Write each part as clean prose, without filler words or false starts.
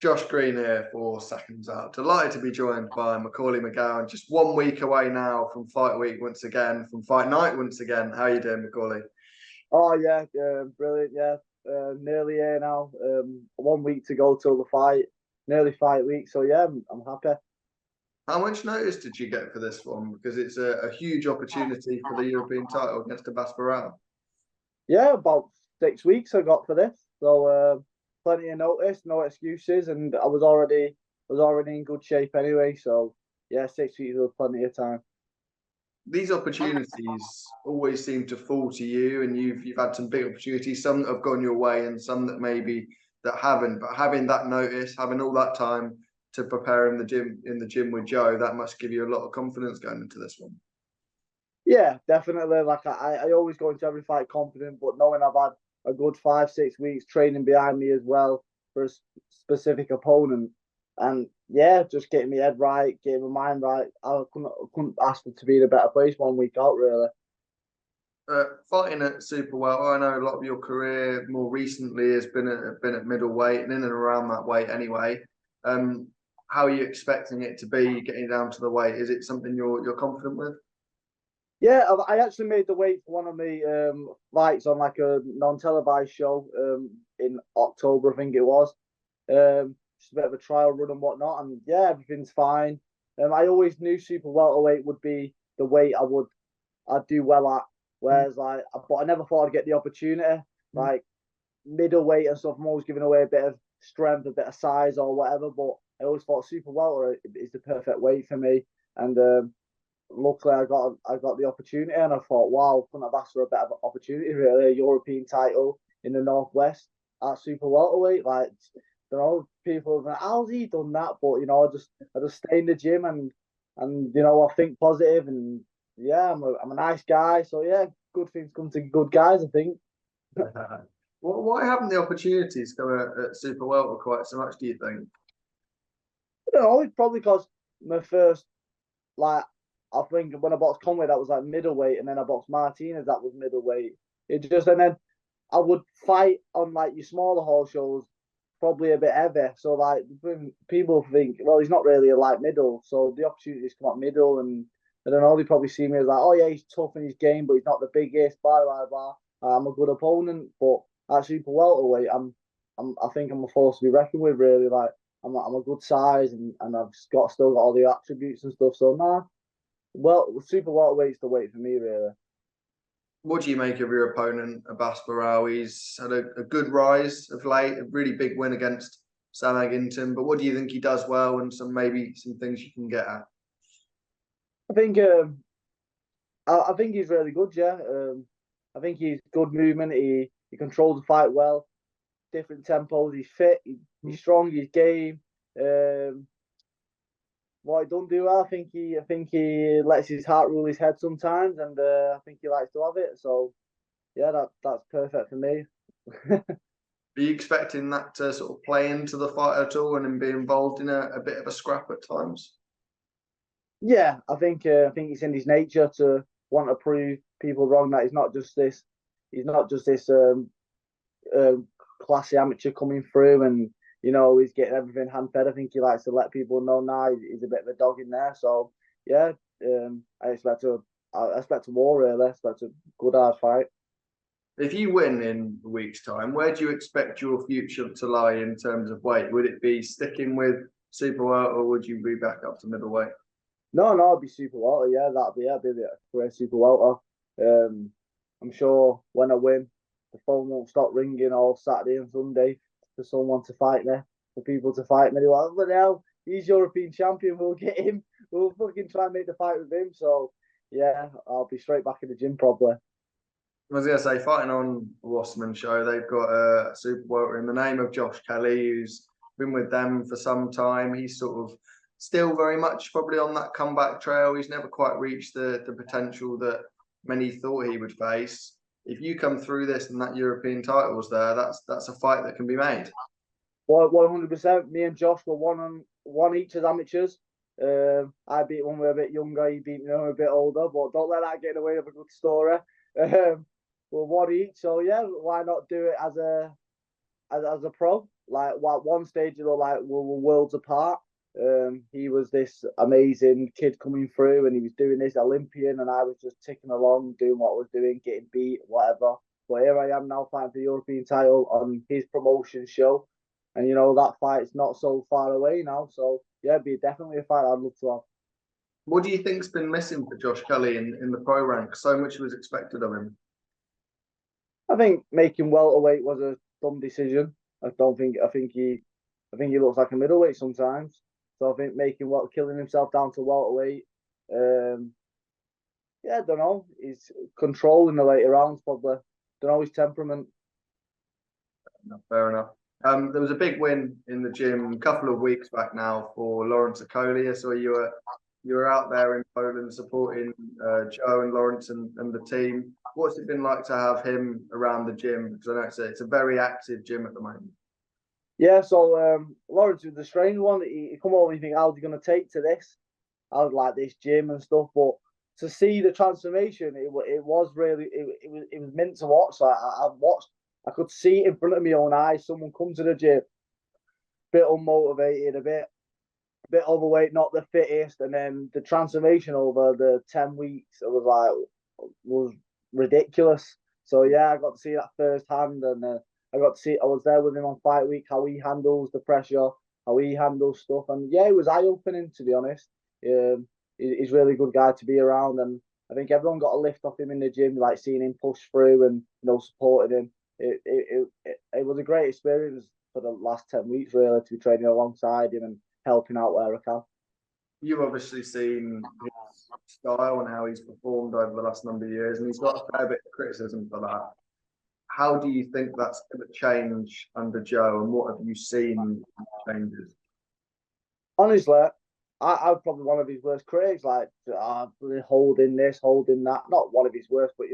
Josh Green here for Seconds Out. Delighted to be joined by Macaulay McGowan. Just 1 week away now from fight week once again, from fight night once again. How are you doing, Macaulay? Oh yeah, brilliant. Yeah, nearly here now. 1 week to go till the fight. Nearly fight week. So yeah, I'm happy. How much notice did you get for this one? Because it's a huge opportunity for the European title against Abass Baraou. Yeah, about 6 weeks I got for this. So plenty of notice, no excuses, and I was already in good shape anyway. So yeah, 6 weeks was plenty of time. These opportunities always seem to fall to you, and you've had some big opportunities, some that have gone your way and some that maybe that haven't. But having that notice, having all that time to prepare in the gym with Joe, that must give you a lot of confidence going into this one. Yeah, definitely. Like I always go into every fight confident, but knowing I've had a good 5 6 weeks training behind me as well for a specific opponent, and yeah, just getting my head right, getting my mind right. I couldn't ask for to be in a better place 1 week out, really. Fighting at super well, I know a lot of your career more recently has been at middleweight and in and around that weight anyway. How are you expecting it to be getting down to the weight? Is it something you're confident with? Yeah, I actually made the weight for one of my fights on like a non-televised show in October, I think it was. Just a bit of a trial run and whatnot, and yeah, everything's fine. I always knew super welterweight would be the weight I'd do well at. Whereas but I never thought I'd get the opportunity. Like middleweight and stuff, I'm always giving away a bit of strength, a bit of size or whatever. But I always thought super welter is the perfect weight for me. And luckily, I got the opportunity, and I thought, wow, couldn't have asked for a better opportunity. Really, a European title in the Northwest at super welterweight. Like, you know, people are like, how's he done that? But I just stay in the gym and I think positive, and yeah, I'm a nice guy. So yeah, good things come to good guys, I think. Why haven't the opportunities come at super welter quite so much? Do you think? I don't know, it's probably because my first, like, I think when I boxed Conway, that was like middleweight, and then I boxed Martinez, that was middleweight. And then I would fight on like your smaller hall shows, probably a bit heavy. So like people think, well, he's not really a light middle. So the opportunities come up middle, and I don't know, they probably see me as like, oh yeah, he's tough in his game, but he's not the biggest. Blah blah blah. I'm a good opponent, but at super welterweight, I think I'm a force to be reckoned with. Really, like I'm a good size, and I've still got all the attributes and stuff. So nah, well, super welterweight's the weight for me, really. What do you make of your opponent, Abass Baraou? He's had a good rise of late, a really big win against Sam Egginton. But what do you think he does well, and maybe some things you can get at? I think I think he's really good. Yeah, I think he's good movement. He controls the fight well. Different tempos. He's fit. He's strong. He's game. Um, what he don't do well, I think he lets his heart rule his head sometimes, and I think he likes to have it. So yeah, that's perfect for me. Are you expecting that to sort of play into the fight at all and then be involved in a bit of a scrap at times? Yeah, I think it's in his nature to want to prove people wrong that he's not just this um, classy amateur coming through, and he's getting everything hand fed. I think he likes to let people know now he's a bit of a dog in there. So yeah, I expect a war, really. I expect a good hard fight. If you win in a week's time, where do you expect your future to lie in terms of weight? Would it be sticking with super welter, or would you be back up to middleweight? No, no, it'd be super welter. Yeah, that'd be a great super welter. I'm sure when I win, the phone won't stop ringing all Saturday and Sunday for someone to fight me, for people to fight me. They're like, but now he's European champion. We'll get him. We'll fucking try and make the fight with him. So yeah, I'll be straight back in the gym probably. I was going to say, fighting on the Wasserman show, they've got a super welter in the name of Josh Kelly, who's been with them for some time. He's sort of still very much probably on that comeback trail. He's never quite reached the potential that many thought he would face. If you come through this and that European title's there, that's a fight that can be made. 100%. Me and Josh were one each as amateurs. I beat one with a bit younger. He beat me one a bit older. But don't let that get in the way of a good story. We're one each, so yeah, why not do it as as a pro. Like at one stage, we were worlds apart. He was this amazing kid coming through, and he was doing this Olympian, and I was just ticking along, doing what I was doing, getting beat, whatever. But here I am now fighting for the European title on his promotion show, and that fight's not so far away now. So yeah, it'd be definitely a fight I'd love to have. What do you think's been missing for Josh Kelly in the pro rank? So much was expected of him. I think making welterweight was a dumb decision. I think he looks like a middleweight sometimes. So I think killing himself down to welterweight. Yeah, I don't know. He's controlling the later rounds probably. Don't know his temperament. No, fair enough. There was a big win in the gym a couple of weeks back now for Lawrence Okolie. So you were out there in Poland supporting Joe and Lawrence and the team. What's it been like to have him around the gym? Because I know it's a very active gym at the moment. Yeah, so Lawrence was the strange one. He come over and you think, how's he going to take to this? I was like this gym and stuff, but to see the transformation, it was really it was meant to watch. So I watched. I could see it in front of my own eyes. Someone come to the gym, bit unmotivated, a bit overweight, not the fittest, and then the transformation over the 10 weeks, it was ridiculous. So yeah, I got to see that firsthand, and I was there with him on fight week, how he handles the pressure, how he handles stuff, and yeah, it was eye opening to be honest. He's a really good guy to be around, and I think everyone got a lift off him in the gym, like seeing him push through and supporting him. It was a great experience for the last 10 weeks really to be training alongside him and helping out where I can. You've obviously seen his style and how he's performed over the last number of years, and he's got a fair bit of criticism for that. How do you think that's going to change under Joe, and what have you seen changes? Honestly, I'm probably one of his worst critics. Like, holding this, holding that. Not one of his worst, but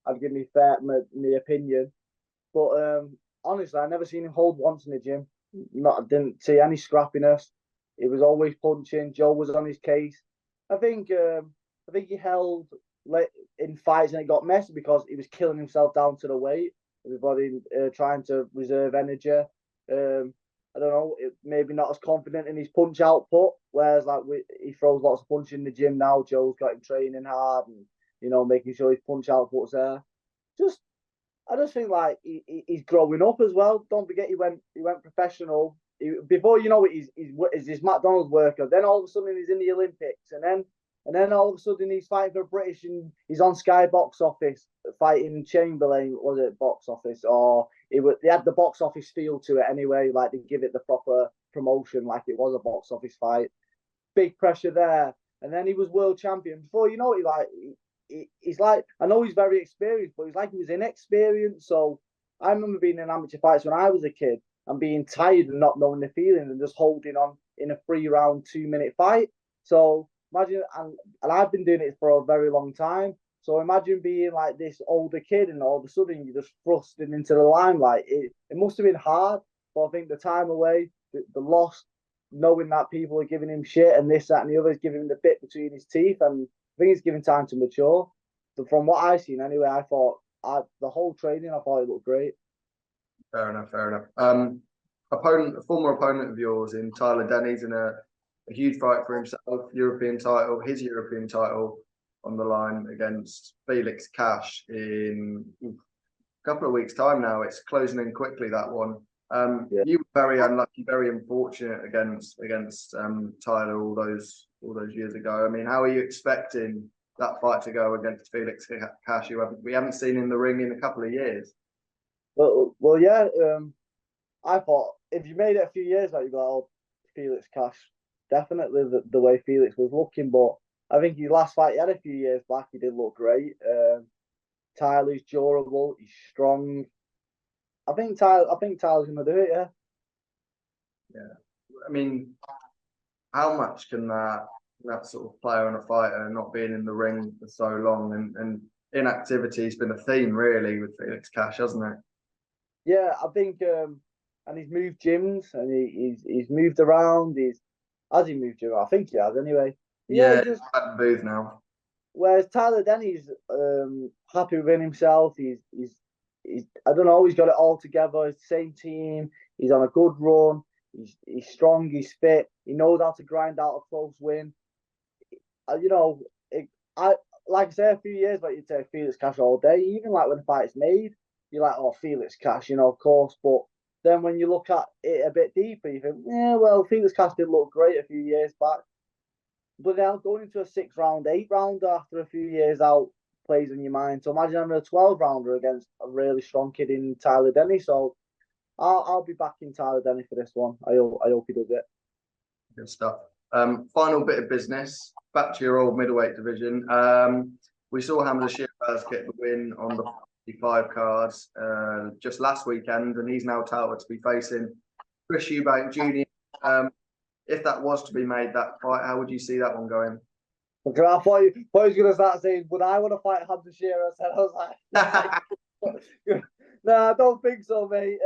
I'd give me my opinion. But honestly, I never seen him hold once in the gym. I didn't see any scrappiness. He was always punching. Joe was on his case. I think he held in fights and it got messy because he was killing himself down to the weight. Everybody trying to reserve energy. I don't know, maybe not as confident in his punch output. Whereas he throws lots of punch in the gym now. Joe's got him training hard and making sure his punch output's there. I just think he's growing up as well. Don't forget he went professional. Before you know it, he's this McDonald's worker. Then all of a sudden he's in the Olympics, and then all of a sudden he's fighting for British, and he's on Sky Box Office fighting Chamberlain. Was it Box Office or they had the box office feel to it anyway? Like they give it the proper promotion, like it was a box office fight. Big pressure there, and then he was world champion. Before you know it, he's like, I know he's very experienced, but he's like he was inexperienced. So I remember being in amateur fights when I was a kid and being tired and not knowing the feeling and just holding on in a 3-round 2-minute fight. So imagine, and I've been doing it for a very long time. So imagine being like this older kid and all of a sudden you're just thrusted into the limelight. It must have been hard, but I think the time away, the loss, knowing that people are giving him shit and this, that, and the other is giving him the bit between his teeth, and I think he's given time to mature. So from what I've seen anyway, I thought the whole training, I thought it looked great. Fair enough. A former opponent of yours in Tyler Denny's in a huge fight for himself, his European title on the line against Felix Cash in a couple of weeks' time now. It's closing in quickly, that one. Yeah. You were very unlucky, very unfortunate against Tyler all those years ago. I mean, how are you expecting that fight to go against Felix Cash, who we haven't seen in the ring in a couple of years? Well, yeah. I thought if you made it a few years like, you'd be like, oh, Felix Cash, definitely the way Felix was looking. But I think his last fight he had a few years back, he did look great. Tyler's durable, he's strong. I think Tyler's gonna do it. Yeah. Yeah. I mean, how much can that sort of player and a fighter not being in the ring for so long and inactivity has been a theme really with Felix Cash, hasn't it? Yeah, I think, and he's moved gyms and he's moved around. Has he moved around? I think he has anyway. Yeah, he's at the booth now. Whereas Tyler Denny's happy within himself. He's I don't know, he's got it all together. It's the same team. He's on a good run. He's strong. He's fit. He knows how to grind out a close win. You know, I like I say a few years back, you'd say Felix Cash all day. Even like when the fight's made, you're like, oh, Felix Cash, you know, of course. But then when you look at it a bit deeper, you think, yeah, well, Felix Cash did look great a few years back. But now going into a 6-round, 8-rounder after a few years out plays in your mind. So imagine having a 12-rounder against a really strong kid in Tyler Denny. So I'll be backing Tyler Denny for this one. I hope he does it. Good stuff. Final bit of business. Back to your old middleweight division. We saw Hamzah Sheeraz get the win on the 55 cards just last weekend, and he's now touted to be facing Chris Eubank Jr. If that was to be made, that fight, how would you see that one going? Because I thought he was going to start saying, would I want to fight Hamzah Sheeraz? And I was like, no, I don't think so, mate.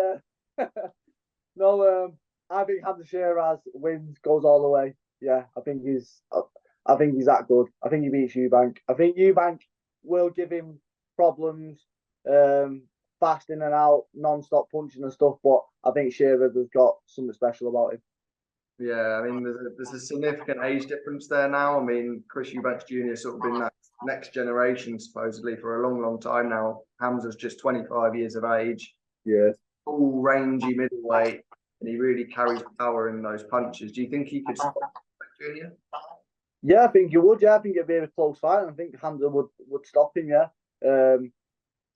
No, I think Hamzah Sheeraz wins, goes all the way. Yeah, I think he's that good. I think he beats Eubank. I think Eubank will give him problems, fast in and out, non-stop punching and stuff. But I think Sheeraz has got something special about him. Yeah, I mean, there's a significant age difference there now. I mean, Chris Eubank Jr. has sort of been that next generation supposedly for a long, long time now. Hamzah's just 25 years of age. Yeah, Full rangy middleweight, and he really carries power in those punches. Do you think he could stop Jr.? Yeah, I think he would. Yeah, I think it'd be a close fight. And I think Hamzah would stop him. Yeah.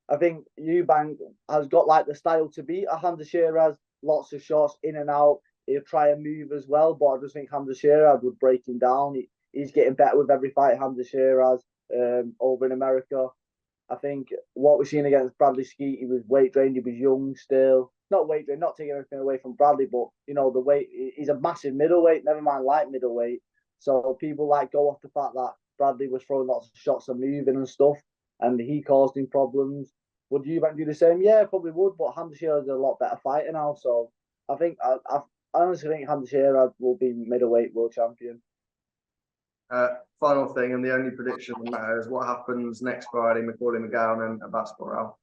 I think Eubank has got like the style to beat a Hamzah Sheeraz. Lots of shots in and out. He'll try and move as well, but I just think Hamzah Sheeraz would break him down. He's getting better with every fight. Hamzah Sheeraz over in America. I think what we're seeing against Bradley Skeet, he was weight drained. He was young still. Not weight drained, not taking anything away from Bradley, but you know the weight. He's a massive middleweight. Never mind light middleweight. So people like go off the fact that Bradley was throwing lots of shots and moving and stuff, and he caused him problems. Would Eubank do the same? Yeah, probably would. But Hamzah Sheeraz is a lot better fighter now. So I think I honestly think Hamzah Sheeraz will be middleweight world champion. Final thing, and the only prediction that matters: what happens next Friday? Macaulay McGowan and Abass Baraou.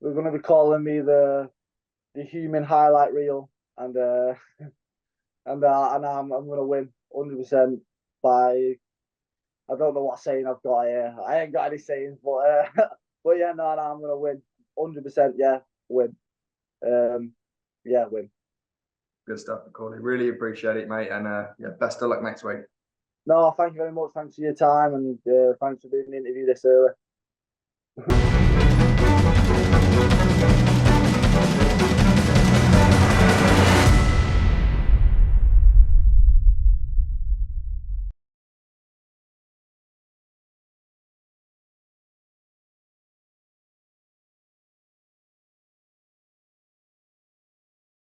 We're going to be calling me the human highlight reel, and I'm going to win 100% by. I don't know what saying I've got here. I ain't got any sayings, but but yeah, no, I'm going to win 100%. Yeah, win. Yeah, win. Good stuff, Macaulay. Really appreciate it, mate, and yeah, best of luck next week. No, thank you very much. Thanks for your time, and thanks for doing the interview this early.